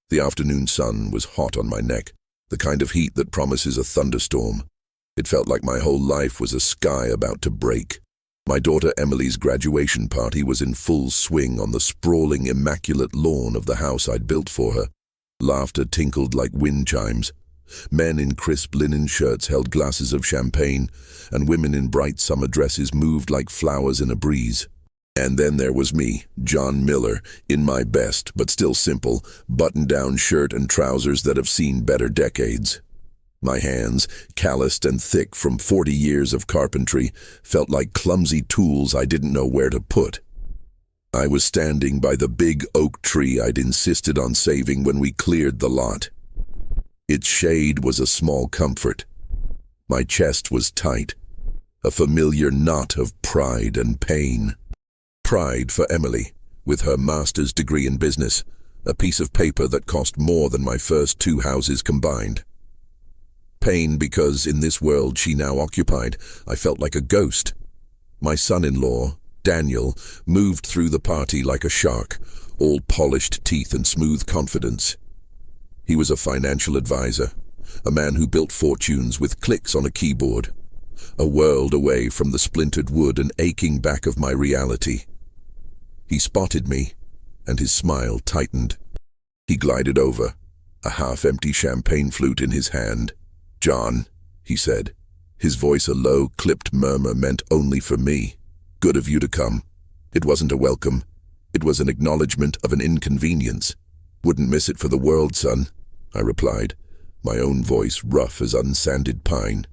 The afternoon sun was hot on my neck, the kind of heat that promises a thunderstorm. It felt like my whole life was a sky about to break. My daughter Emily's graduation party was in full swing on the sprawling, immaculate lawn of the house I'd built for her. Laughter tinkled like wind chimes. Men in crisp linen shirts held glasses of champagne, and women in bright summer dresses moved like flowers in a breeze. And then there was me, John Miller, in my best, but still simple, button-down shirt and trousers that have seen better decades. My hands, calloused and thick from 40 years of carpentry, felt like clumsy tools I didn't know where to put. I was standing by the big oak tree I'd insisted on saving when we cleared the lot. Its shade was a small comfort. My chest was tight, a familiar knot of pride and pain. Pride for Emily, with her master's degree in business, a piece of paper that cost more than my first 2 houses combined. Pain because in this world she now occupied, I felt like a ghost. My son-in-law, Daniel, moved through the party like a shark, all polished teeth and smooth confidence. He was a financial advisor, a man who built fortunes with clicks on a keyboard, a world away from the splintered wood and aching back of my reality. He spotted me, and his smile tightened. He glided over, a half-empty champagne flute in his hand. "John," he said, his voice a low, clipped murmur meant only for me. "Good of you to come." It wasn't a welcome. It was an acknowledgement of an inconvenience. "Wouldn't miss it for the world, son," I replied, my own voice rough as unsanded pine.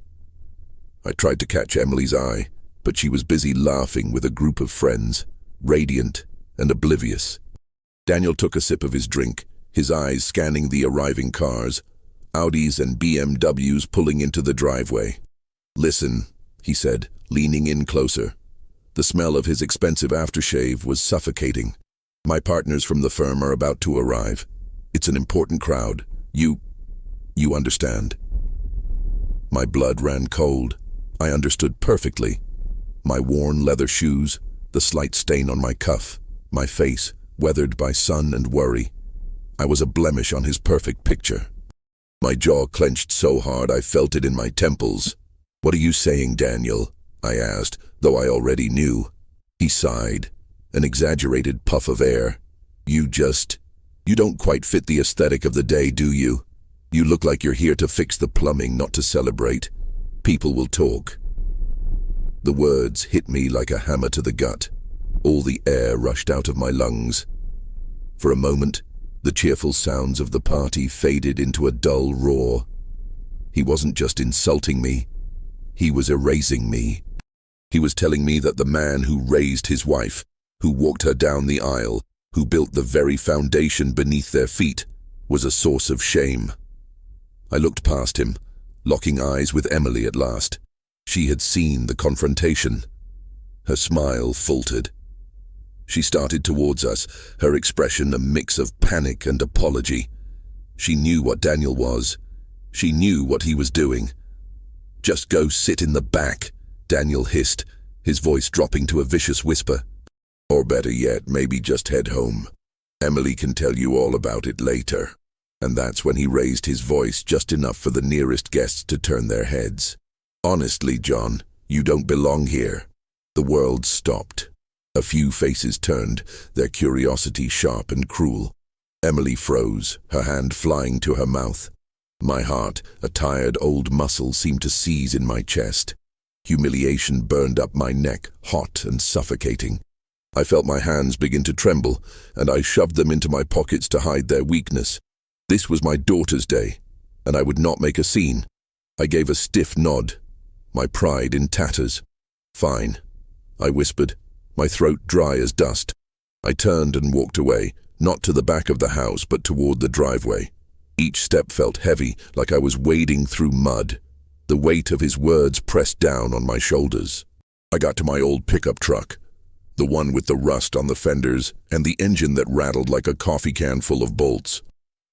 I tried to catch Emily's eye, but she was busy laughing with a group of friends, radiant and oblivious. Daniel took a sip of his drink, his eyes scanning the arriving cars, Audis and BMWs pulling into the driveway. "Listen," he said, leaning in closer. The smell of his expensive aftershave was suffocating. "My partners from the firm are about to arrive. It's an important crowd. You understand." My blood ran cold. I understood perfectly. My worn leather shoes, the slight stain on my cuff, my face, weathered by sun and worry. I was a blemish on his perfect picture. My jaw clenched so hard I felt it in my temples. "What are you saying, Daniel?" I asked, though I already knew. He sighed, an exaggerated puff of air. You don't quite fit the aesthetic of the day, do you? You look like you're here to fix the plumbing, not to celebrate. People will talk." The words hit me like a hammer to the gut. All the air rushed out of my lungs. For a moment, the cheerful sounds of the party faded into a dull roar. He wasn't just insulting me. He was erasing me. He was telling me that the man who raised his wife, who walked her down the aisle, who built the very foundation beneath their feet, was a source of shame. I looked past him, locking eyes with Emily at last. She had seen the confrontation. Her smile faltered. She started towards us, her expression a mix of panic and apology. She knew what Daniel was. She knew what he was doing. "Just go sit in the back," Daniel hissed, his voice dropping to a vicious whisper. "Or better yet, maybe just head home. Emily can tell you all about it later." And that's when he raised his voice just enough for the nearest guests to turn their heads. "Honestly, John, you don't belong here." The world stopped. A few faces turned, their curiosity sharp and cruel. Emily froze, her hand flying to her mouth. My heart, a tired old muscle, seemed to seize in my chest. Humiliation burned up my neck, hot and suffocating. I felt my hands begin to tremble, and I shoved them into my pockets to hide their weakness. This was my daughter's day, and I would not make a scene. I gave a stiff nod, my pride in tatters. "Fine," I whispered, my throat dry as dust. I turned and walked away, not to the back of the house, but toward the driveway. Each step felt heavy, like I was wading through mud. The weight of his words pressed down on my shoulders. I got to my old pickup truck, the one with the rust on the fenders and the engine that rattled like a coffee can full of bolts.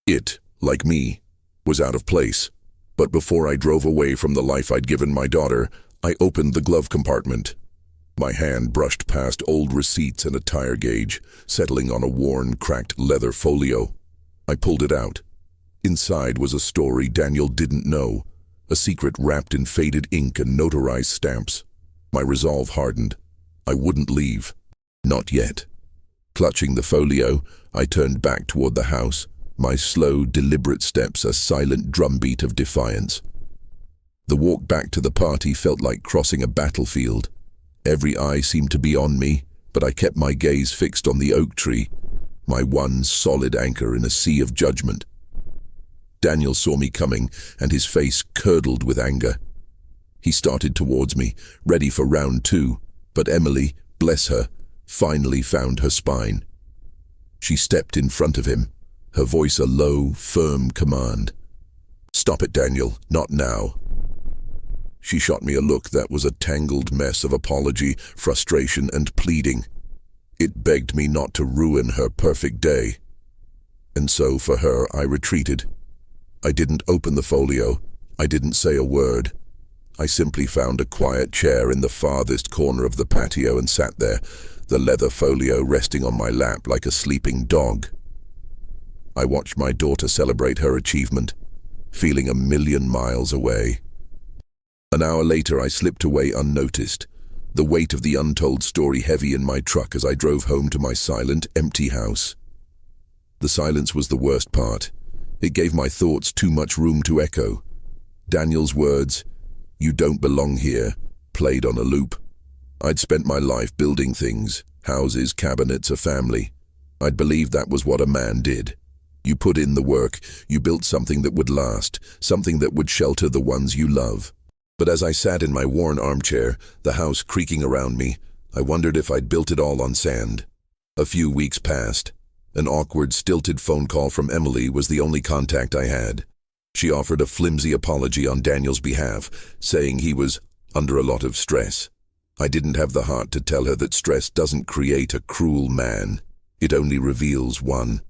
It, like me, was out of place. But before I drove away from the life I'd given my daughter, I opened the glove compartment. My hand brushed past old receipts and a tire gauge, settling on a worn, cracked leather folio. I pulled it out. Inside was a story Daniel didn't know, a secret wrapped in faded ink and notarized stamps. My resolve hardened. I wouldn't leave. Not yet. Clutching the folio, I turned back toward the house, my slow, deliberate steps a silent drumbeat of defiance. The walk back to the party felt like crossing a battlefield. Every eye seemed to be on me, but I kept my gaze fixed on the oak tree, my one solid anchor in a sea of judgment. Daniel saw me coming, and his face curdled with anger. He started towards me, ready for round two, but Emily, bless her, finally found her spine. She stepped in front of him, her voice a low, firm command. "Stop it, Daniel, not now." She shot me a look that was a tangled mess of apology, frustration, and pleading. It begged me not to ruin her perfect day. And so, for her, I retreated. I didn't open the folio. I didn't say a word. I simply found a quiet chair in the farthest corner of the patio and sat there, the leather folio resting on my lap like a sleeping dog. I watched my daughter celebrate her achievement, feeling 1,000,000 miles away. An hour later, I slipped away unnoticed, the weight of the untold story heavy in my truck as I drove home to my silent, empty house. The silence was the worst part. It gave my thoughts too much room to echo. Daniel's words, "You don't belong here," played on a loop. I'd spent my life building things, houses, cabinets, a family. I'd believed that was what a man did. You put in the work, you built something that would last, something that would shelter the ones you love. But as I sat in my worn armchair, the house creaking around me, I wondered if I'd built it all on sand. A few weeks passed. An awkward, stilted phone call from Emily was the only contact I had. She offered a flimsy apology on Daniel's behalf, saying he was under a lot of stress. I didn't have the heart to tell her that stress doesn't create a cruel man. It only reveals one.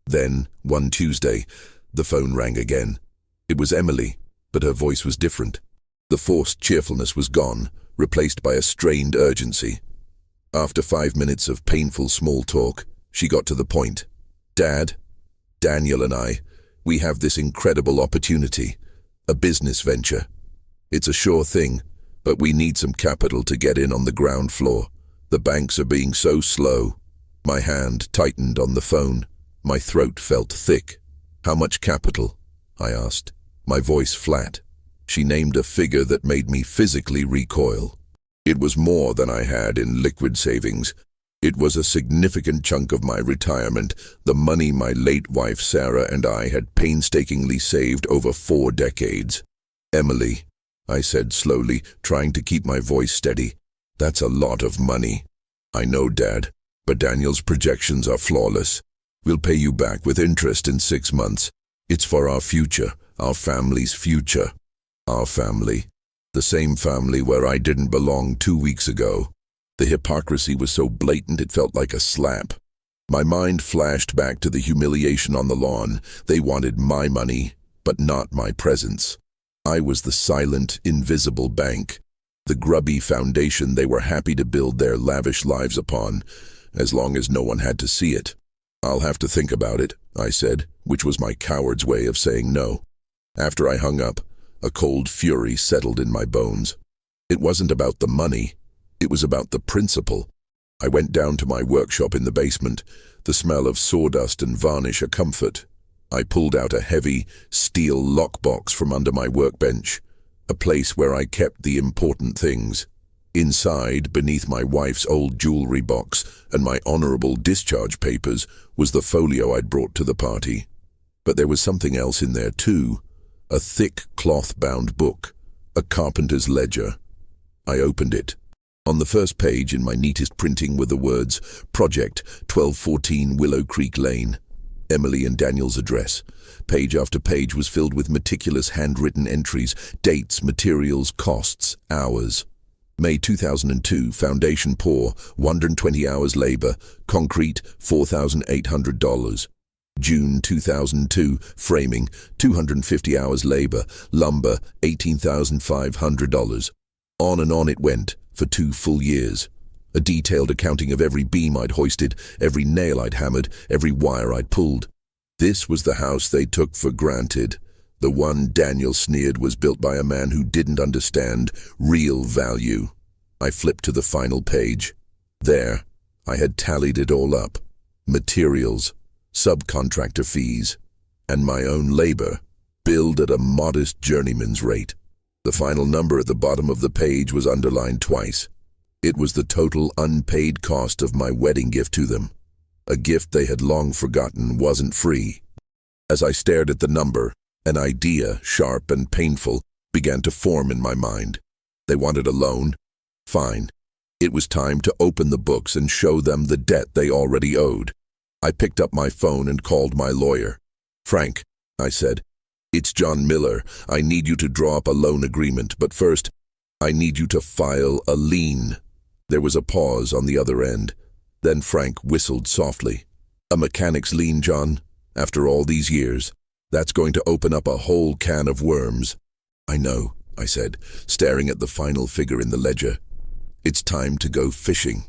Then, one Tuesday, the phone rang again. It was Emily, but her voice was different. The forced cheerfulness was gone, replaced by a strained urgency. After 5 minutes of painful small talk, she got to the point. "Dad, Daniel and I, we have this incredible opportunity, a business venture. It's a sure thing, but we need some capital to get in on the ground floor. The banks are being so slow." My hand tightened on the phone. My throat felt thick. "How much capital?" I asked, my voice flat. She named a figure that made me physically recoil. It was more than I had in liquid savings. It was a significant chunk of my retirement, the money my late wife Sarah and I had painstakingly saved over 4 decades. "Emily," I said slowly, trying to keep my voice steady, "that's a lot of money." "I know, Dad, but Daniel's projections are flawless. We'll pay you back with interest in 6 months. It's for our future, our family's future." Our family. The same family where I didn't belong 2 weeks ago. The hypocrisy was so blatant it felt like a slap. My mind flashed back to the humiliation on the lawn. They wanted my money, but not my presence. I was the silent, invisible bank, the grubby foundation they were happy to build their lavish lives upon, as long as no one had to see it. "I'll have to think about it," I said, which was my coward's way of saying no. After I hung up, a cold fury settled in my bones. It wasn't about the money. It was about the principle. I went down to my workshop in the basement, the smell of sawdust and varnish a comfort. I pulled out a heavy, steel lockbox from under my workbench, a place where I kept the important things. Inside, beneath my wife's old jewelry box and my honorable discharge papers, was the folio I'd brought to the party. But there was something else in there too, a thick cloth-bound book, a carpenter's ledger. I opened it. On the first page, in my neatest printing, were the words, "Project 1214 Willow Creek Lane." Emily and Daniel's address. Page after page was filled with meticulous handwritten entries, dates, materials, costs, hours. May 2002, foundation pour, 120 hours labor, concrete, $4,800. June 2002, framing, 250 hours labor, lumber, $18,500. On and on it went, for 2 full years. A detailed accounting of every beam I'd hoisted, every nail I'd hammered, every wire I'd pulled. This was the house they took for granted. The one Daniel sneered was built by a man who didn't understand real value. I flipped to the final page. There, I had tallied it all up. Materials, subcontractor fees, and my own labor, billed at a modest journeyman's rate. The final number at the bottom of the page was underlined twice. It was the total unpaid cost of my wedding gift to them. A gift they had long forgotten wasn't free. As I stared at the number, an idea, sharp and painful, began to form in my mind. They wanted a loan? Fine. It was time to open the books and show them the debt they already owed. I picked up my phone and called my lawyer. "Frank," I said, "it's John Miller. I need you to draw up a loan agreement, but first, I need you to file a lien." There was a pause on the other end. Then Frank whistled softly. "A mechanic's lien, John? After all these years? That's going to open up a whole can of worms." "I know," I said, staring at the final figure in the ledger. "It's time to go fishing."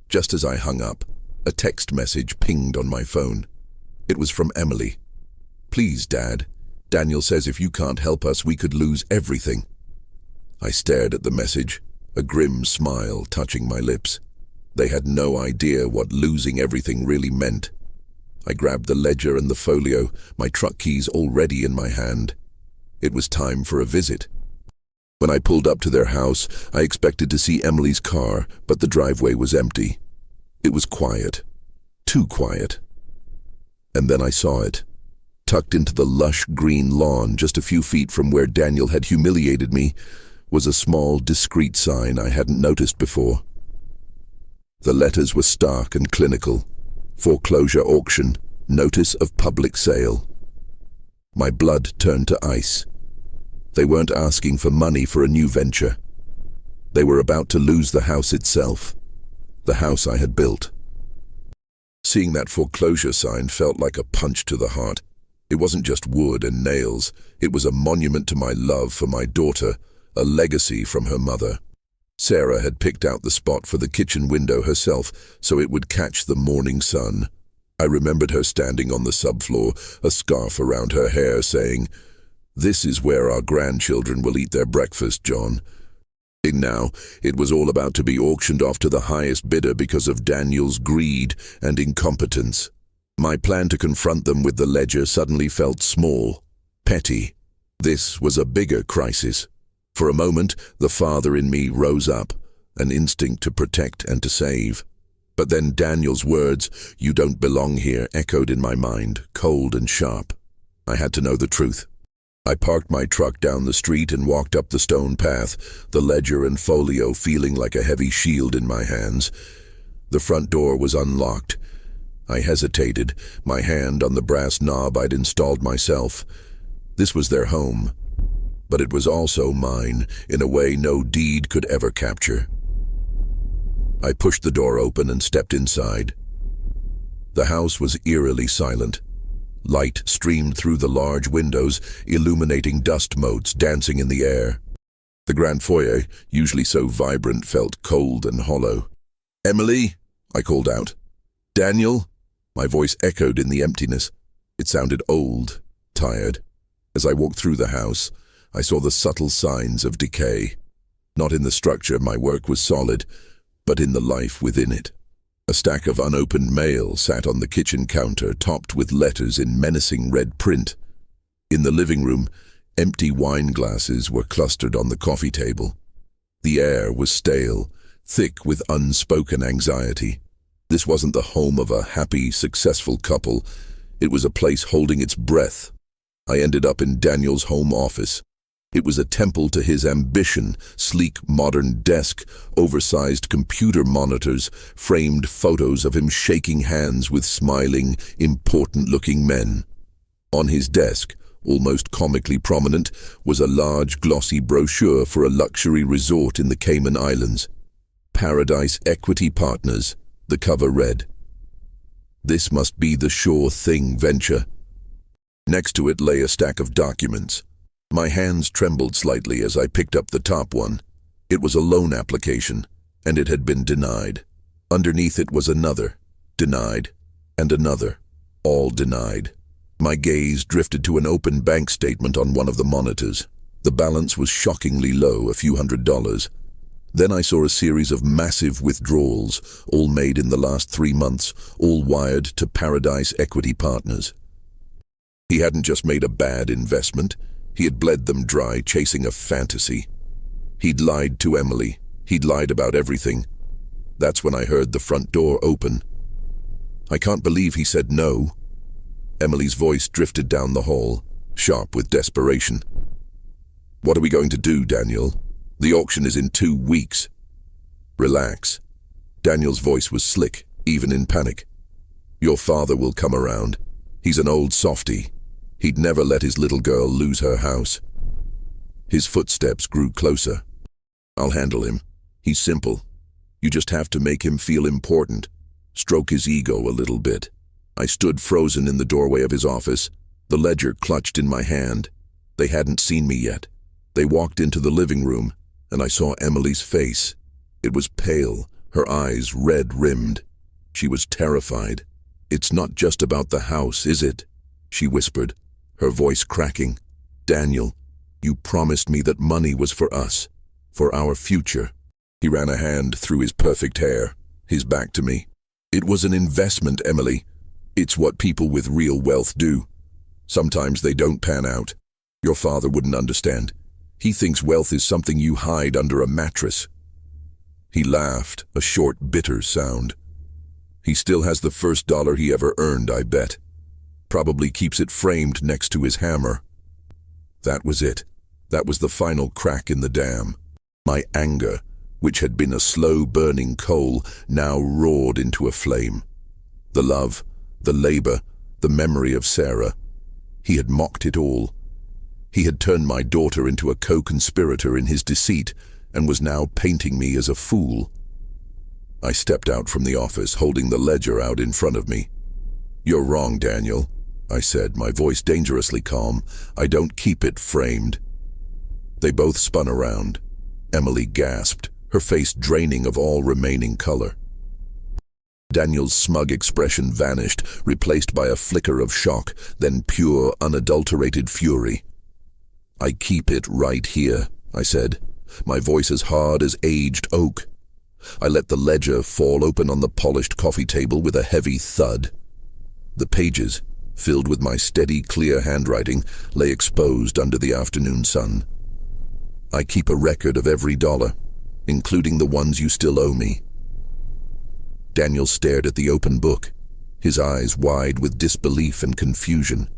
Just as I hung up, a text message pinged on my phone. It was from Emily. "Please, Dad. Daniel says if you can't help us, we could lose everything." I stared at the message, a grim smile touching my lips. They had no idea what losing everything really meant. I grabbed the ledger and the folio, my truck keys already in my hand. It was time for a visit. When I pulled up to their house, I expected to see Emily's car, but the driveway was empty. It was quiet. Too quiet. And then I saw it. Tucked into the lush green lawn just a few feet from where Daniel had humiliated me was a small, discreet sign I hadn't noticed before. The letters were stark and clinical. Foreclosure auction, notice of public sale. My blood turned to ice. They weren't asking for money for a new venture. They were about to lose the house itself, the house I had built. Seeing that foreclosure sign felt like a punch to the heart. It wasn't just wood and nails. It was a monument to my love for my daughter, a legacy from her mother. Sarah had picked out the spot for the kitchen window herself so it would catch the morning sun. I remembered her standing on the subfloor, a scarf around her hair, saying, "This is where our grandchildren will eat their breakfast, John." And now, it was all about to be auctioned off to the highest bidder because of Daniel's greed and incompetence. My plan to confront them with the ledger suddenly felt small, petty. This was a bigger crisis. For a moment, the father in me rose up, an instinct to protect and to save. But then Daniel's words, "You don't belong here," echoed in my mind, cold and sharp. I had to know the truth. I parked my truck down the street and walked up the stone path, the ledger and folio feeling like a heavy shield in my hands. The front door was unlocked. I hesitated, my hand on the brass knob I'd installed myself. This was their home, but it was also mine in a way no deed could ever capture. I pushed the door open and stepped inside. The house was eerily silent. Light streamed through the large windows, illuminating dust motes dancing in the air. The grand foyer, usually so vibrant, felt cold and hollow. "Emily," I called out. "Daniel?" My voice echoed in the emptiness. It sounded old, tired. As I walked through the house, I saw the subtle signs of decay. Not in the structure, my work was solid, but in the life within it. A stack of unopened mail sat on the kitchen counter, topped with letters in menacing red print. In the living room, empty wine glasses were clustered on the coffee table. The air was stale, thick with unspoken anxiety. This wasn't the home of a happy, successful couple. It was a place holding its breath. I ended up in Daniel's home office. It was a temple to his ambition, sleek modern desk, oversized computer monitors, framed photos of him shaking hands with smiling, important-looking men. On his desk, almost comically prominent, was a large glossy brochure for a luxury resort in the Cayman Islands. Paradise Equity Partners, the cover read. This must be the sure thing venture. Next to it lay a stack of documents. My hands trembled slightly as I picked up the top one. It was a loan application, and it had been denied. Underneath it was another, denied, and another. All denied. My gaze drifted to an open bank statement on one of the monitors. The balance was shockingly low, a few $100s. Then I saw a series of massive withdrawals, all made in the last 3 months, all wired to Paradise Equity Partners. He hadn't just made a bad investment, he had bled them dry, chasing a fantasy. He'd lied to Emily. He'd lied about everything. That's when I heard the front door open. I can't believe he said no. Emily's voice drifted down the hall, sharp with desperation. What are we going to do, Daniel? The auction is in 2 weeks. Relax. Daniel's voice was slick, even in panic. Your father will come around. He's an old softy. He'd never let his little girl lose her house. His footsteps grew closer. I'll handle him. He's simple. You just have to make him feel important. Stroke his ego a little bit. I stood frozen in the doorway of his office, the ledger clutched in my hand. They hadn't seen me yet. They walked into the living room, and I saw Emily's face. It was pale, her eyes red-rimmed. She was terrified. It's not just about the house, is it? She whispered, her voice cracking. Daniel, you promised me that money was for us, for our future. He ran a hand through his perfect hair, his back to me. It was an investment, Emily. It's what people with real wealth do. Sometimes they don't pan out. Your father wouldn't understand. He thinks wealth is something you hide under a mattress. He laughed, a short, bitter sound. He still has the first dollar he ever earned, I bet. Probably keeps it framed next to his hammer. That was it. That was the final crack in the dam. My anger, which had been a slow-burning coal, now roared into a flame. The love, the labor, the memory of Sarah. He had mocked it all. He had turned my daughter into a co-conspirator in his deceit and was now painting me as a fool. I stepped out from the office, holding the ledger out in front of me. You're wrong, Daniel, I said, my voice dangerously calm. I don't keep it framed. They both spun around. Emily gasped, her face draining of all remaining color. Daniel's smug expression vanished, replaced by a flicker of shock, then pure, unadulterated fury. I keep it right here, I said, my voice as hard as aged oak. I let the ledger fall open on the polished coffee table with a heavy thud. The pages, filled with my steady, clear handwriting, lay exposed under the afternoon sun. I keep a record of every dollar, including the ones you still owe me. Daniel stared at the open book, his eyes wide with disbelief and confusion.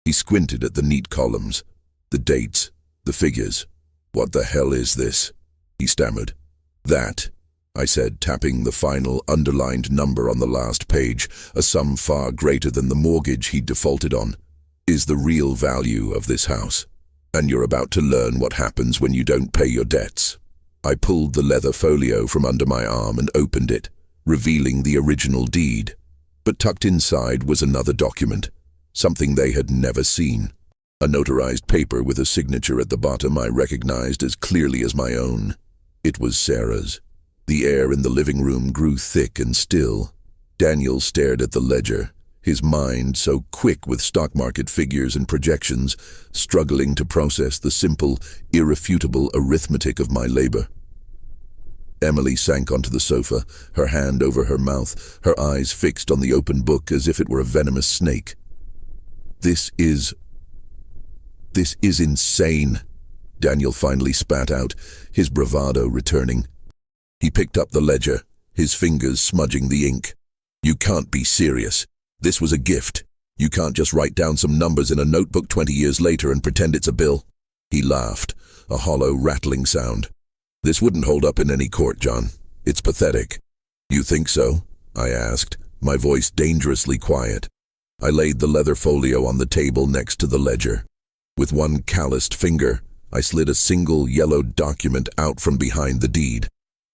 He squinted at the neat columns, the dates, the figures. What the hell is this? He stammered. That, I said, tapping the final underlined number on the last page, a sum far greater than the mortgage he'd defaulted on, is the real value of this house. And you're about to learn what happens when you don't pay your debts. I pulled the leather folio from under my arm and opened it, revealing the original deed. But tucked inside was another document, something they had never seen. A notarized paper with a signature at the bottom I recognized as clearly as my own. It was Sarah's. The air in the living room grew thick and still. Daniel stared at the ledger, his mind so quick with stock market figures and projections, struggling to process the simple, irrefutable arithmetic of my labor. Emily sank onto the sofa, her hand over her mouth, her eyes fixed on the open book as if it were a venomous snake. This is insane, Daniel finally spat out, his bravado returning. He picked up the ledger, his fingers smudging the ink. You can't be serious. This was a gift. You can't just write down some numbers in a notebook 20 years later and pretend it's a bill. He laughed, a hollow, rattling sound. This wouldn't hold up in any court, John. It's pathetic. You think so? I asked, my voice dangerously quiet. I laid the leather folio on the table next to the ledger. With one calloused finger, I slid a single yellowed document out from behind the deed.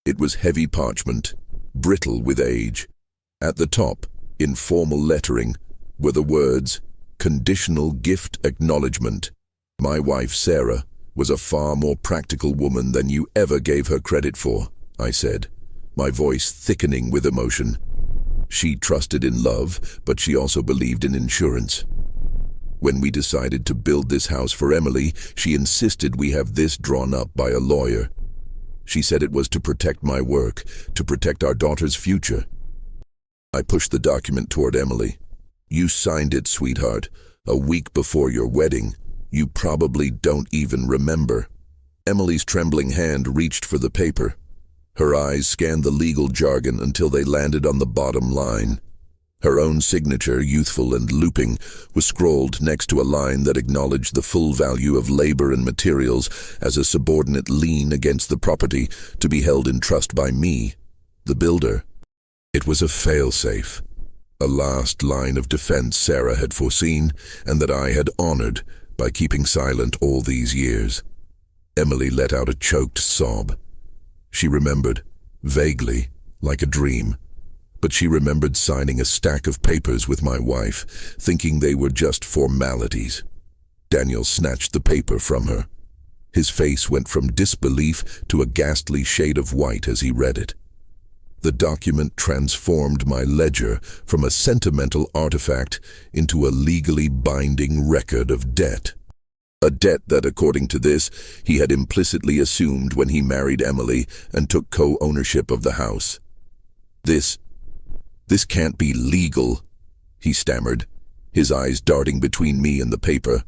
It was heavy parchment, brittle with age. At the top, in formal lettering, were the words, "Conditional gift acknowledgement. My wife, Sarah, was a far more practical woman than you ever gave her credit for," I said, my voice thickening with emotion. She trusted in love, but she also believed in insurance. When we decided to build this house for Emily, she insisted we have this drawn up by a lawyer. She said it was to protect my work, to protect our daughter's future. I pushed the document toward Emily. You signed it, sweetheart, a week before your wedding. You probably don't even remember. Emily's trembling hand reached for the paper. Her eyes scanned the legal jargon until they landed on the bottom line. Her own signature, youthful and looping, was scrawled next to a line that acknowledged the full value of labor and materials as a subordinate lien against the property to be held in trust by me, the builder. It was a fail-safe, a last line of defense Sarah had foreseen and that I had honored by keeping silent all these years. Emily let out a choked sob. She remembered, vaguely, like a dream. But she remembered signing a stack of papers with my wife, thinking they were just formalities. Daniel snatched the paper from her. His face went from disbelief to a ghastly shade of white as he read it. The document transformed my ledger from a sentimental artifact into a legally binding record of debt. A debt that, according to this, he had implicitly assumed when he married Emily and took co-ownership of the house. This can't be legal, he stammered, his eyes darting between me and the paper.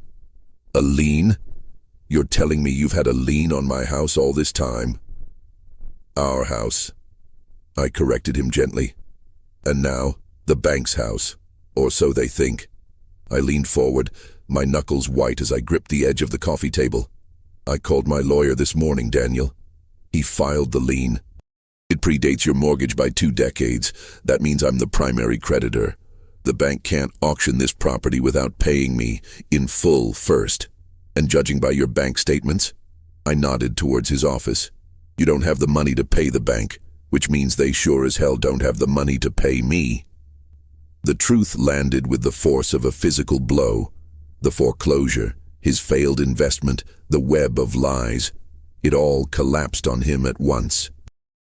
A lien? You're telling me you've had a lien on my house all this time? Our house. I corrected him gently. And now, the bank's house, or so they think. I leaned forward, my knuckles white as I gripped the edge of the coffee table. I called my lawyer this morning, Daniel. He filed the lien. It predates your mortgage by 2 decades. That means I'm the primary creditor. The bank can't auction this property without paying me in full first. And judging by your bank statements, I nodded towards his office. You don't have the money to pay the bank, which means they sure as hell don't have the money to pay me. The truth landed with the force of a physical blow. The foreclosure, his failed investment, the web of lies. It all collapsed on him at once.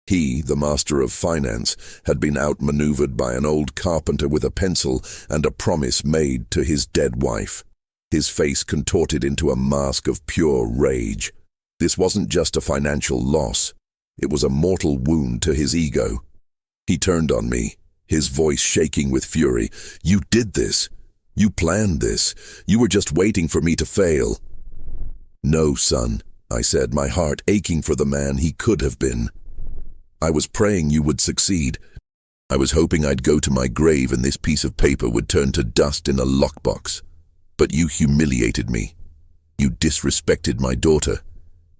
He, the master of finance, had been outmaneuvered by an old carpenter with a pencil and a promise made to his dead wife. His face contorted into a mask of pure rage. This wasn't just a financial loss. It was a mortal wound to his ego. He turned on me, his voice shaking with fury. You did this. You planned this. You were just waiting for me to fail. No, son, I said, my heart aching for the man he could have been. I was praying you would succeed. I was hoping I'd go to my grave and this piece of paper would turn to dust in a lockbox. But you humiliated me. You disrespected my daughter.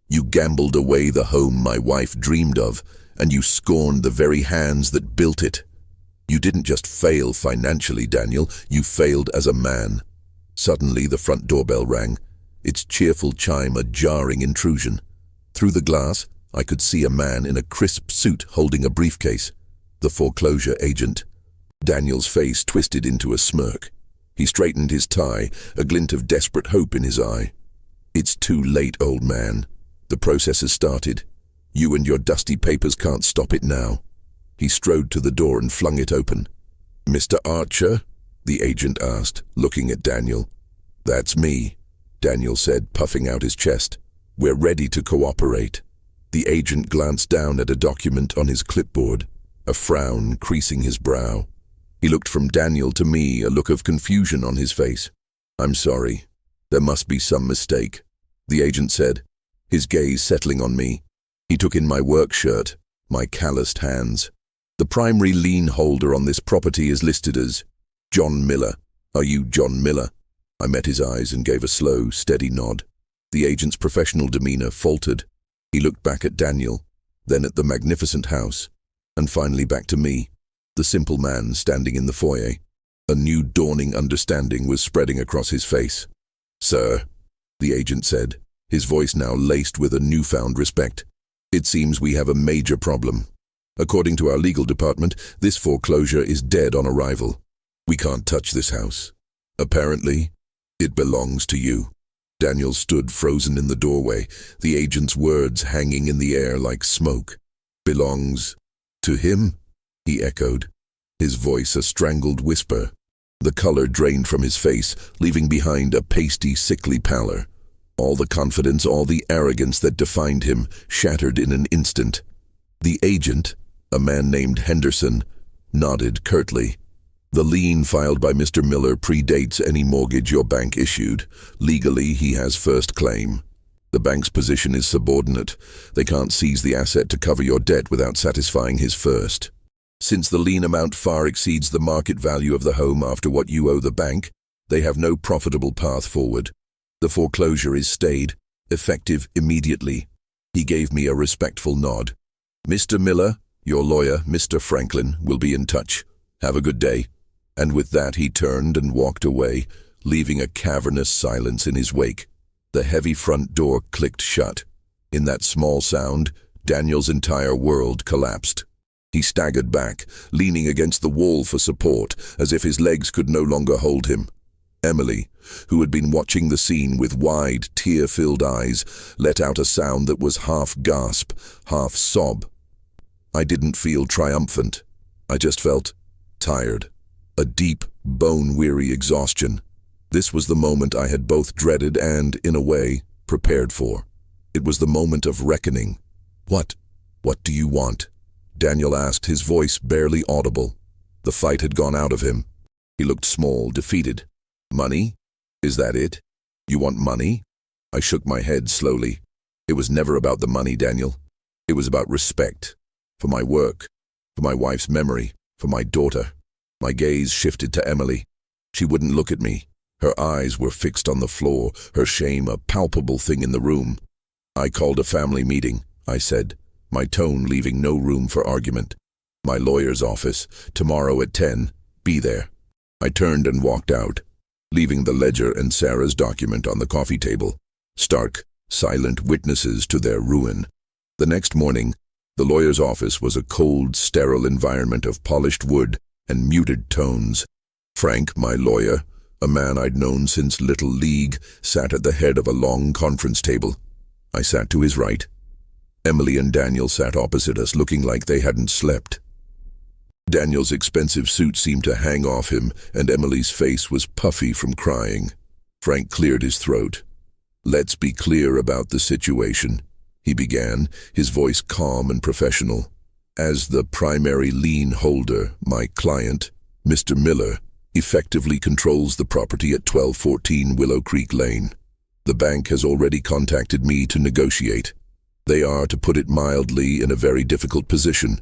You gambled away the home my wife dreamed of, and you scorned the very hands that built it. You didn't just fail financially, Daniel, you failed as a man. Suddenly the front doorbell rang, its cheerful chime a jarring intrusion. Through the glass, I could see a man in a crisp suit holding a briefcase. The foreclosure agent. Daniel's face twisted into a smirk. He straightened his tie, a glint of desperate hope in his eye. It's too late, old man. The process has started. You and your dusty papers can't stop it now. He strode to the door and flung it open. Mr. Archer? The agent asked, looking at Daniel. That's me, Daniel said, puffing out his chest. We're ready to cooperate. The agent glanced down at a document on his clipboard, a frown creasing his brow. He looked from Daniel to me, a look of confusion on his face. I'm sorry. There must be some mistake, the agent said, his gaze settling on me. He took in my work shirt, my calloused hands. The primary lien holder on this property is listed as John Miller. Are you John Miller? I met his eyes and gave a slow, steady nod. The agent's professional demeanor faltered. He looked back at Daniel, then at the magnificent house, and finally back to me, the simple man standing in the foyer. A new dawning understanding was spreading across his face. Sir, the agent said, his voice now laced with a newfound respect. It seems we have a major problem. According to our legal department, this foreclosure is dead on arrival. We can't touch this house. Apparently, it belongs to you. Daniel stood frozen in the doorway, the agent's words hanging in the air like smoke. Belongs to him? He echoed. his voice a strangled whisper. The color drained from his face, leaving behind a pasty, sickly pallor. All the confidence, all the arrogance that defined him, shattered in an instant. The agent, a man named Henderson, nodded curtly. The lien filed by Mr. Miller predates any mortgage your bank issued. Legally, he has first claim. The bank's position is subordinate. They can't seize the asset to cover your debt without satisfying his first. Since the lien amount far exceeds the market value of the home after what you owe the bank, they have no profitable path forward. The foreclosure is stayed, effective immediately. He gave me a respectful nod. Mr. Miller, your lawyer, Mr. Franklin, will be in touch. Have a good day. And with that he turned and walked away, leaving a cavernous silence in his wake. The heavy front door clicked shut. In that small sound, Daniel's entire world collapsed. He staggered back, leaning against the wall for support, as if his legs could no longer hold him. Emily, who had been watching the scene with wide, tear-filled eyes, let out a sound that was half gasp, half sob. I didn't feel triumphant. I just felt tired. A deep, bone-weary exhaustion. This was the moment I had both dreaded and, in a way, prepared for. It was the moment of reckoning. What do you want? Daniel asked, his voice barely audible. The fight had gone out of him. He looked small, defeated. Money? Is that it? You want money? I shook my head slowly. It was never about the money, Daniel. It was about respect. For my work. For my wife's memory. For my daughter. My gaze shifted to Emily. She wouldn't look at me. Her eyes were fixed on the floor, her shame a palpable thing in the room. I called a family meeting, I said, my tone leaving no room for argument. My lawyer's office, tomorrow at 10. Be there. I turned and walked out, leaving the ledger and Sarah's document on the coffee table, stark, silent witnesses to their ruin. The next morning, the lawyer's office was a cold, sterile environment of polished wood and muted tones. Frank, my lawyer, a man I'd known since Little League, sat at the head of a long conference table. I sat to his right. Emily and Daniel sat opposite us, looking like they hadn't slept. Daniel's expensive suit seemed to hang off him, and Emily's face was puffy from crying. Frank cleared his throat. Let's be clear about the situation, he began, his voice calm and professional. As the primary lien holder, my client, Mr. Miller, effectively controls the property at 1214 Willow Creek Lane. The bank has already contacted me to negotiate. They are, to put it mildly, in a very difficult position.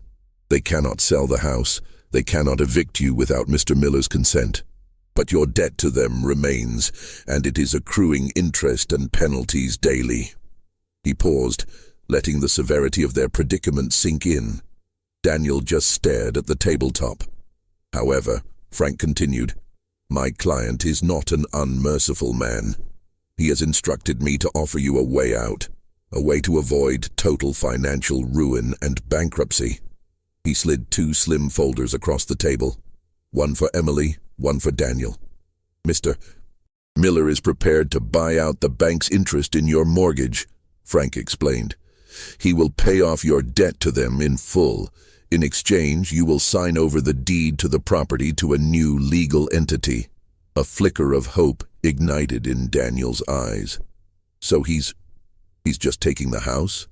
They cannot sell the house. They cannot evict you without Mr. Miller's consent. But your debt to them remains, and it is accruing interest and penalties daily. He paused, letting the severity of their predicament sink in. Daniel just stared at the tabletop. However, Frank continued, my client is not an unmerciful man. He has instructed me to offer you a way out, a way to avoid total financial ruin and bankruptcy. He slid 2 slim folders across the table, one for Emily, one for Daniel. Mr. Miller is prepared to buy out the bank's interest in your mortgage, Frank explained. He will pay off your debt to them in full. In exchange, you will sign over the deed to the property to a new legal entity. A flicker of hope ignited in Daniel's eyes. So he's just taking the house?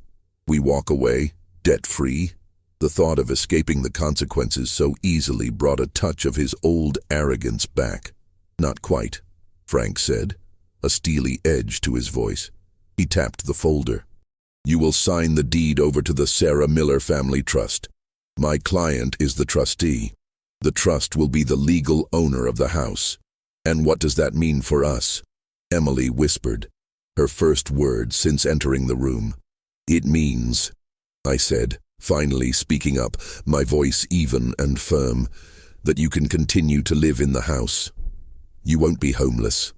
We walk away, debt-free? The thought of escaping the consequences so easily brought a touch of his old arrogance back. Not quite, Frank said, a steely edge to his voice. He tapped the folder. You will sign the deed over to the Sarah Miller Family Trust. My client is the trustee. The trust will be the legal owner of the house. And what does that mean for us? Emily whispered, her first word since entering the room. It means, I said, finally speaking up, my voice even and firm, that you can continue to live in the house. You won't be homeless.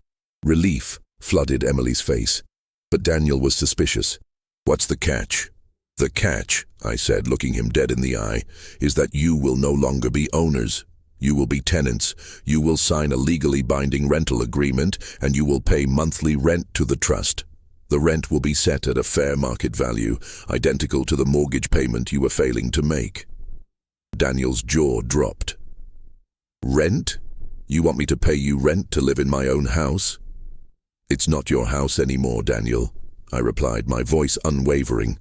Relief flooded Emily's face, but Daniel was suspicious. What's the catch? The catch, I said, looking him dead in the eye, is that you will no longer be owners. You will be tenants. You will sign a legally binding rental agreement, and you will pay monthly rent to the trust. The rent will be set at a fair market value, identical to the mortgage payment you were failing to make. Daniel's jaw dropped. Rent? You want me to pay you rent to live in my own house? It's not your house anymore, Daniel, I replied, my voice unwavering.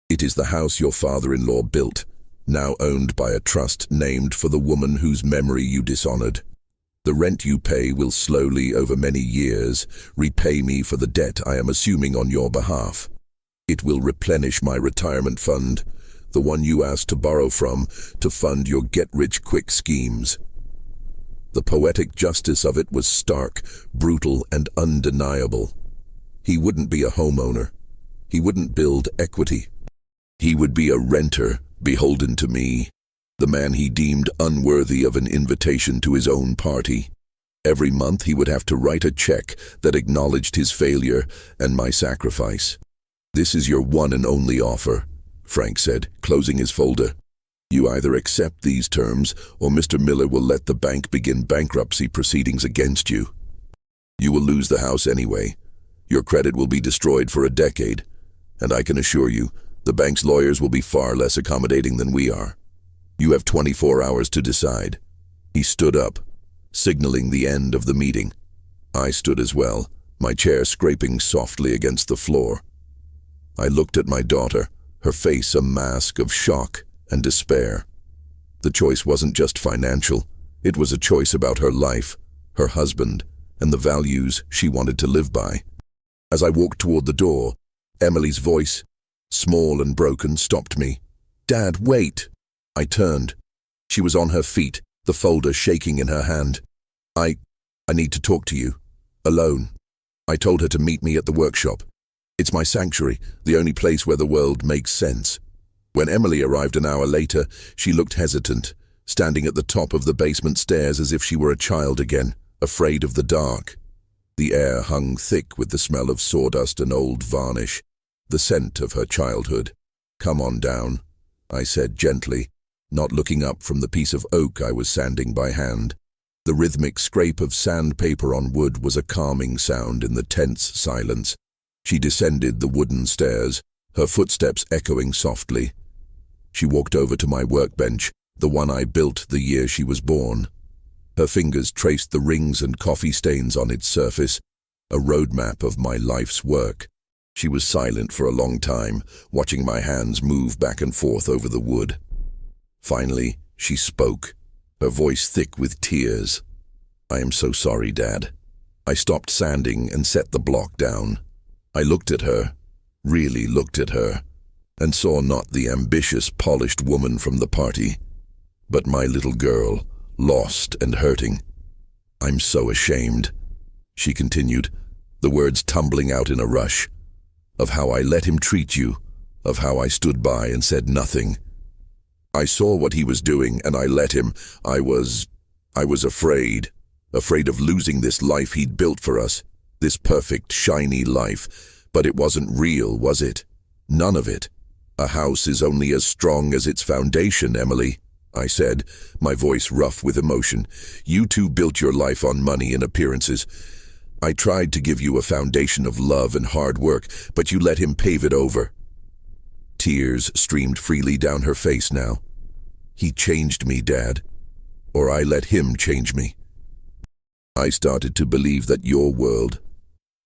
It is the house your father-in-law built, now owned by a trust named for the woman whose memory you dishonored. The rent you pay will slowly, over many years, repay me for the debt I am assuming on your behalf. It will replenish my retirement fund, the one you asked to borrow from to fund your get-rich-quick schemes. The poetic justice of it was stark, brutal, and undeniable. He wouldn't be a homeowner. He wouldn't build equity. He would be a renter, beholden to me, the man he deemed unworthy of an invitation to his own party. Every month he would have to write a check that acknowledged his failure and my sacrifice. "This is your one and only offer," Frank said, closing his folder. "You either accept these terms or Mr. Miller will let the bank begin bankruptcy proceedings against you. You will lose the house anyway. Your credit will be destroyed for a decade, and I can assure you, the bank's lawyers will be far less accommodating than we are. You have 24 hours to decide." He stood up, signaling the end of the meeting. I stood as well, my chair scraping softly against the floor. I looked at my daughter, her face a mask of shock and despair. The choice wasn't just financial, it was a choice about her life, her husband, and the values she wanted to live by. As I walked toward the door, Emily's voice, small and broken, stopped me. "Dad, wait!" I turned. She was on her feet, the folder shaking in her hand. I need to talk to you. Alone." I told her to meet me at the workshop. It's my sanctuary, the only place where the world makes sense. When Emily arrived an hour later, she looked hesitant, standing at the top of the basement stairs as if she were a child again, afraid of the dark. The air hung thick with the smell of sawdust and old varnish, the scent of her childhood. "Come on down," I said gently, not looking up from the piece of oak I was sanding by hand. The rhythmic scrape of sandpaper on wood was a calming sound in the tense silence. She descended the wooden stairs, her footsteps echoing softly. She walked over to my workbench, the one I built the year she was born. Her fingers traced the rings and coffee stains on its surface, a roadmap of my life's work. She was silent for a long time, watching my hands move back and forth over the wood. Finally, she spoke, her voice thick with tears. "I am so sorry, Dad." I stopped sanding and set the block down. I looked at her, really looked at her, and saw not the ambitious, polished woman from the party, but my little girl, lost and hurting. "I'm so ashamed," she continued, the words tumbling out in a rush, "of how I let him treat you, of how I stood by and said nothing. I saw what he was doing and I let him. I was afraid of losing this life he'd built for us, this perfect, shiny life. But it wasn't real, was it? None of it. A house is only as strong as its foundation, Emily," I said, my voice rough with emotion. "You two built your life on money and appearances. I tried to give you a foundation of love and hard work, but you let him pave it over." Tears streamed freely down her face now. "He changed me, Dad, or I let him change me. I started to believe that your world,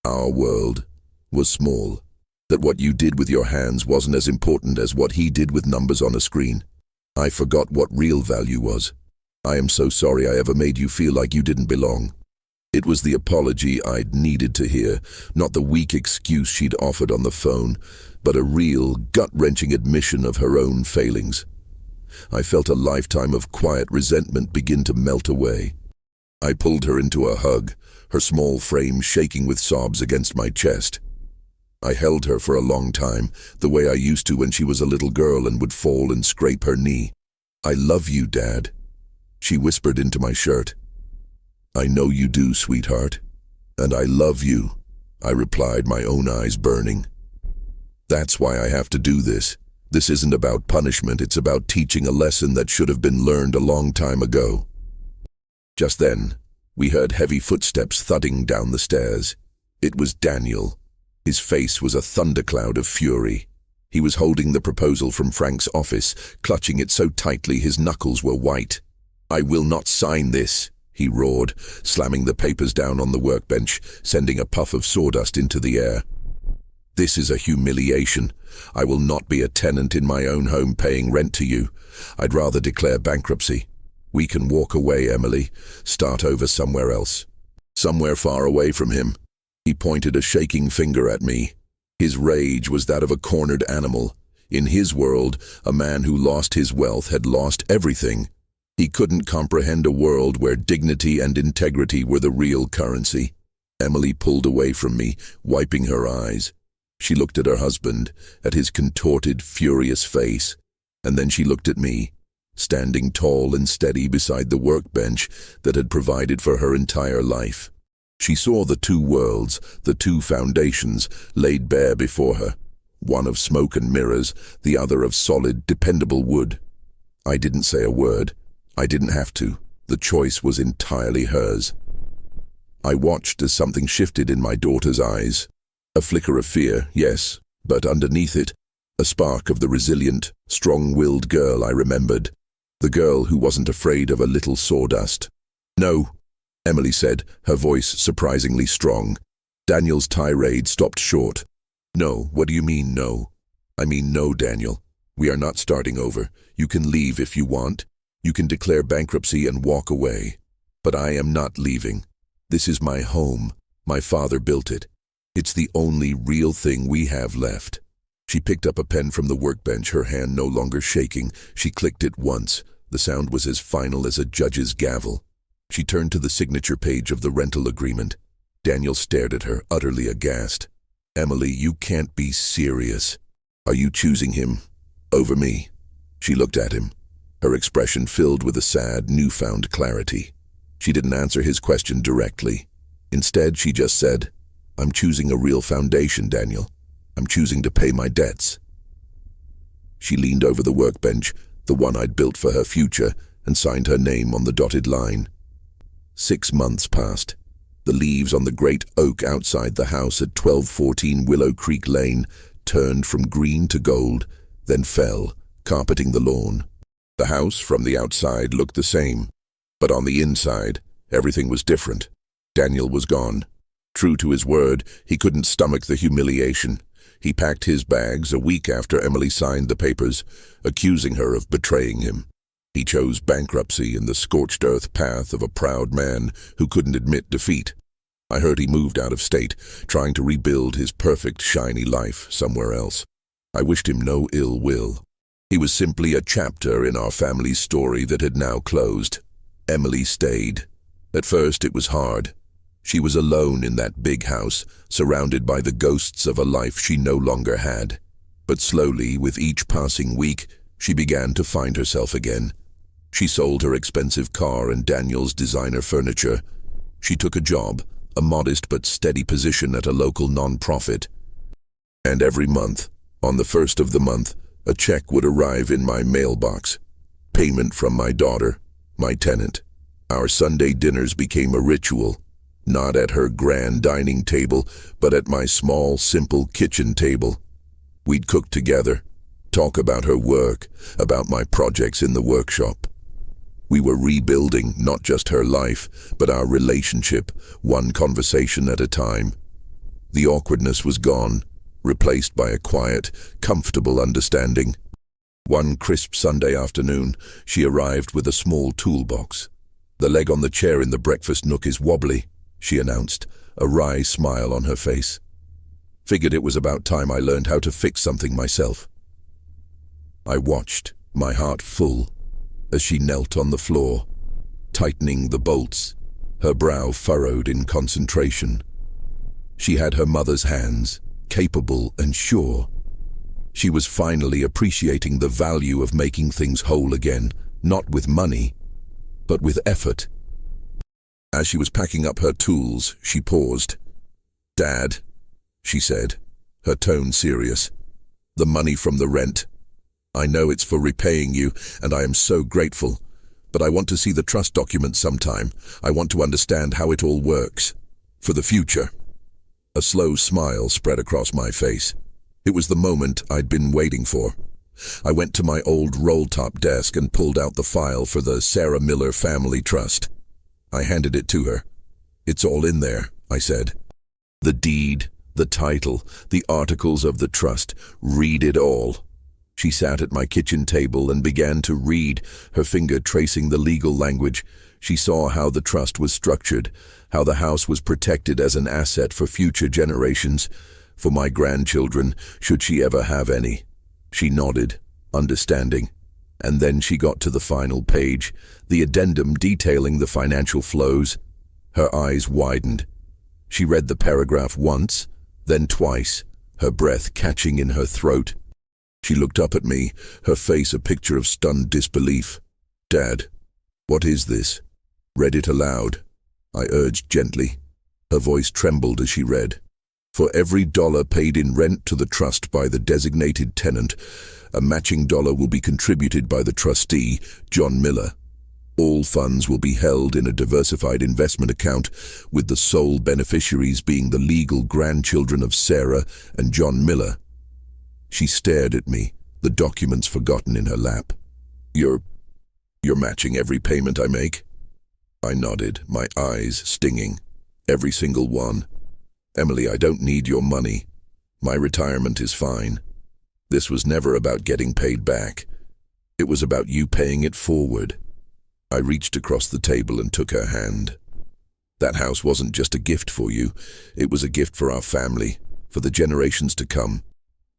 our world, was small, that what you did with your hands wasn't as important as what he did with numbers on a screen. I forgot what real value was. I am so sorry I ever made you feel like you didn't belong." It was the apology I'd needed to hear, not the weak excuse she'd offered on the phone, but a real, gut-wrenching admission of her own failings. I felt a lifetime of quiet resentment begin to melt away. I pulled her into a hug, her small frame shaking with sobs against my chest. I held her for a long time, the way I used to when she was a little girl and would fall and scrape her knee. "I love you, Dad," she whispered into my shirt. "I know you do, sweetheart. And I love you," I replied, my own eyes burning. "That's why I have to do this. This isn't about punishment, it's about teaching a lesson that should have been learned a long time ago." Just then, we heard heavy footsteps thudding down the stairs. It was Daniel. His face was a thundercloud of fury. He was holding the proposal from Frank's office, clutching it so tightly his knuckles were white. "I will not sign this," he roared, slamming the papers down on the workbench, sending a puff of sawdust into the air. "This is a humiliation. I will not be a tenant in my own home paying rent to you. I'd rather declare bankruptcy. We can walk away, Emily. Start over somewhere else. Somewhere far away from him." He pointed a shaking finger at me. His rage was that of a cornered animal. In his world, a man who lost his wealth had lost everything. He couldn't comprehend a world where dignity and integrity were the real currency. Emily pulled away from me, wiping her eyes. She looked at her husband, at his contorted, furious face, and then she looked at me, standing tall and steady beside the workbench that had provided for her entire life. She saw the two worlds, the two foundations, laid bare before her, one of smoke and mirrors, the other of solid, dependable wood. I didn't say a word. I didn't have to. The choice was entirely hers. I watched as something shifted in my daughter's eyes. A flicker of fear, yes, but underneath it, a spark of the resilient, strong-willed girl I remembered. The girl who wasn't afraid of a little sawdust. "No," Emily said, her voice surprisingly strong. Daniel's tirade stopped short. "No, what do you mean, no?" "I mean no, Daniel. We are not starting over. You can leave if you want. You can declare bankruptcy and walk away. But I am not leaving. This is my home. My father built it. It's the only real thing we have left." She picked up a pen from the workbench, her hand no longer shaking. She clicked it once. The sound was as final as a judge's gavel. She turned to the signature page of the rental agreement. Daniel stared at her, utterly aghast. "Emily, you can't be serious. Are you choosing him over me?" She looked at him, her expression filled with a sad, newfound clarity. She didn't answer his question directly. Instead, she just said, "I'm choosing a real foundation, Daniel. I'm choosing to pay my debts." She leaned over the workbench, the one I'd built for her future, and signed her name on the dotted line. 6 months passed. The leaves on the great oak outside the house at 1214 Willow Creek Lane turned from green to gold, then fell, carpeting the lawn. The house from the outside looked the same, but on the inside, everything was different. Daniel was gone. True to his word, he couldn't stomach the humiliation. He packed his bags a week after Emily signed the papers, accusing her of betraying him. He chose bankruptcy in the scorched earth path of a proud man who couldn't admit defeat. I heard he moved out of state, trying to rebuild his perfect, shiny life somewhere else. I wished him no ill will. He was simply a chapter in our family's story that had now closed. Emily stayed. At first it was hard. She was alone in that big house, surrounded by the ghosts of a life she no longer had. But slowly, with each passing week, she began to find herself again. She sold her expensive car and Daniel's designer furniture. She took a job, a modest but steady position at a local non-profit. And every month, on the first of the month, a check would arrive in my mailbox. Payment from my daughter, my tenant. Our Sunday dinners became a ritual. Not at her grand dining table, but at my small, simple kitchen table. We'd cook together, talk about her work, about my projects in the workshop. We were rebuilding not just her life, but our relationship, one conversation at a time. The awkwardness was gone, replaced by a quiet, comfortable understanding. One crisp Sunday afternoon, she arrived with a small toolbox. "The leg on the chair in the breakfast nook is wobbly," she announced, a wry smile on her face. "Figured it was about time I learned how to fix something myself." I watched, my heart full, as she knelt on the floor, tightening the bolts, her brow furrowed in concentration. She had her mother's hands, capable and sure. She was finally appreciating the value of making things whole again, not with money, but with effort. As she was packing up her tools, she paused. "Dad," she said, her tone serious, "the money from the rent. I know it's for repaying you, and I am so grateful. But I want to see the trust document sometime. I want to understand how it all works. For the future." A slow smile spread across my face. It was the moment I'd been waiting for. I went to my old roll-top desk and pulled out the file for the Sarah Miller Family Trust. I handed it to her. "It's all in there," I said. "The deed, the title, the articles of the trust. Read it all." She sat at my kitchen table and began to read, her finger tracing the legal language. She saw how the trust was structured, how the house was protected as an asset for future generations, for my grandchildren, should she ever have any. She nodded, understanding, and then she got to the final page, the addendum detailing the financial flows. Her eyes widened. She read the paragraph once, then twice, her breath catching in her throat. She looked up at me, her face a picture of stunned disbelief. "Dad, what is this?" "Read it aloud," I urged gently. Her voice trembled as she read. "For every dollar paid in rent to the trust by the designated tenant, a matching dollar will be contributed by the trustee, John Miller. All funds will be held in a diversified investment account, with the sole beneficiaries being the legal grandchildren of Sarah and John Miller." She stared at me, the documents forgotten in her lap. You're matching every payment I make?" I nodded, my eyes stinging. "Every single one. Emily, I don't need your money. My retirement is fine. This was never about getting paid back. It was about you paying it forward." I reached across the table and took her hand. "That house wasn't just a gift for you. It was a gift for our family, for the generations to come.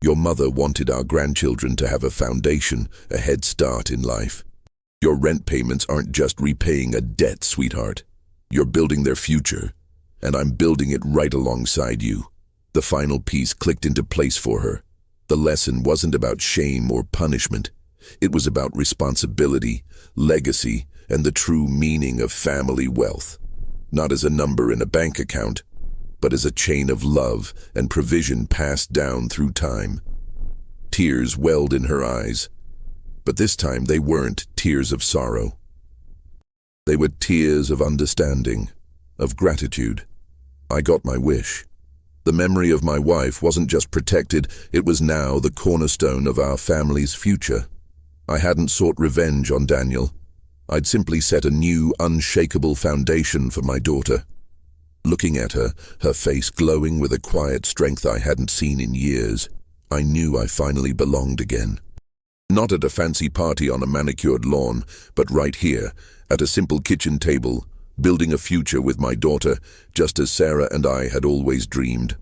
Your mother wanted our grandchildren to have a foundation, a head start in life. Your rent payments aren't just repaying a debt, sweetheart. You're building their future, and I'm building it right alongside you." The final piece clicked into place for her. The lesson wasn't about shame or punishment. It was about responsibility, legacy, and the true meaning of family wealth. Not as a number in a bank account, but as a chain of love and provision passed down through time. Tears welled in her eyes, but this time they weren't tears of sorrow. They were tears of understanding, of gratitude. I got my wish. The memory of my wife wasn't just protected, it was now the cornerstone of our family's future. I hadn't sought revenge on Daniel. I'd simply set a new, unshakable foundation for my daughter. Looking at her, her face glowing with a quiet strength I hadn't seen in years, I knew I finally belonged again. Not at a fancy party on a manicured lawn, but right here, at a simple kitchen table, building a future with my daughter, just as Sarah and I had always dreamed.